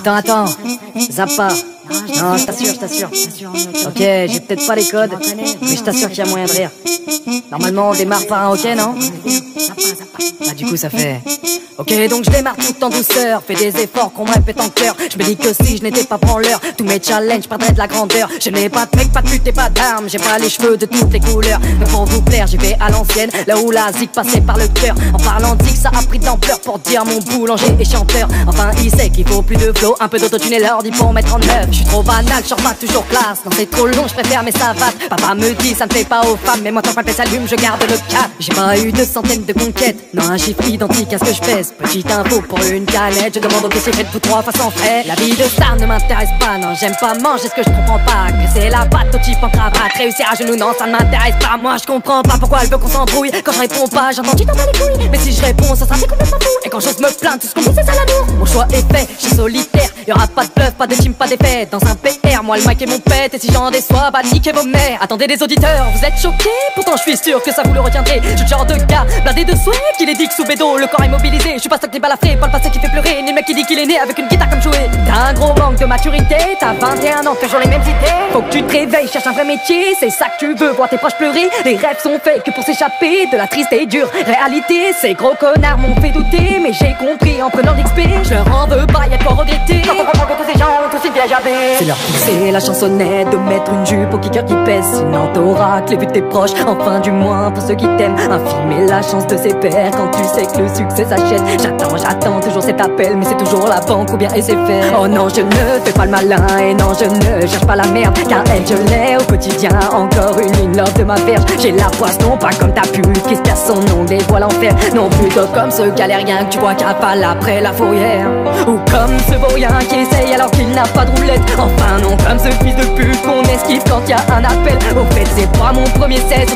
Attends, zappe pas. Non, je t'assure. Ok, j'ai peut-être pas les codes, mais je t'assure qu'il y a moyen de rire. Normalement, on démarre par un ok, non? Ah, du coup, ça fait... Ok, donc je démarre tout en douceur, fais des efforts qu'on me répète en cœur. Je me dis que si je n'étais pas branleur, tous mes challenges perdraient de la grandeur. Je n'ai pas de mec, pas de pute et pas d'armes, j'ai pas les cheveux de toutes les couleurs. Mais pour vous plaire, j'y vais à l'ancienne, là où la zik passait par le cœur. En parlant de zik, ça a pris d'ampleur pour dire mon boulanger et chanteur. Enfin, il sait qu'il faut plus de flow, un peu d'autotune et l'ordi pour mettre en œuvre. Je suis trop banal, je pas toujours classe. Non, c'est trop long, je préfère mes savates. Papa me dit, ça ne fait pas aux femmes, mais moi tant que ma tête s'allume, je garde le cap. J'ai pas eu de centaines de conquêtes, non, un chiffre identique à ce que je pèse. Petite info pour une canette, je demande au caissier faites tout 3 fois sans frais. La vie de star ne m'intéresse pas, non, j'aime pas manger ce que je comprends pas. Que c'est la patte au type en cravate, réussir à genoux, non, ça ne m'intéresse pas. Moi je comprends pas pourquoi elle veut qu'on s'embrouille. Quand je réponds pas, j'entends tu t'en bats les couilles. Mais si je réponds, ça sera complètement fou. Et quand j'ose me plaindre, tout ce qu'on dit c'est ça l'amour. Mon choix est fait, je suis solitaire, y'aura pas de bluff, pas de team, pas d'effet. Dans un PR, moi le mic est mon pet, et si j'en déçois, bah niquez vos mères. Attendez les auditeurs, vous êtes choqués? Pourtant je suis sûr que ça vous le retiendrez. Je suis le genre de gars, blindé de souhait, qui les dit que sous bédo, le corps est mobilisé. Je suis pas stock des balafrés, pas le passé qui fait pleurer, ni le mec qui dit qu'il est né avec une guitare comme jouet. T'as un gros manque de maturité, t'as 21 ans, toujours les mêmes idées. Faut que tu te réveilles, cherche un vrai métier, c'est ça que tu veux, voir tes proches pleurer. Les rêves sont faits que pour s'échapper de la triste et dure réalité. Ces gros connards m'ont fait douter, mais j'ai compris en prenant l'XP. Je leur en veux pas, y'a de quoi regretter. Tous ces gens ont aussi bien javé. C'est leur pousser la chansonnette, de mettre une jupe au kicker qui pèse. Sinon t'auras que les vues de tes proches, enfin du moins pour ceux qui t'aiment. Infirmer la chance de ses pairs quand tu sais que le succès s'achète. J'attends toujours cet appel, mais c'est toujours la banque ou bien SFR. Oh non, je ne fais pas le malin, et non, je ne cherche pas la merde, car elle, je l'ai au quotidien. Encore une ligne love de ma verge. J'ai la poisse, non pas comme ta pute qui se casse son nom, des voiles l'enfer. Non, plutôt comme ce galérien que tu vois cavale après la fourrière. Ou comme ce vaurien qui essaye alors qu'il n'a pas de roulette. Enfin non, comme ce fils de pute qu'on esquive quand y a un appel. Au fait, c'est pas mon premier 16,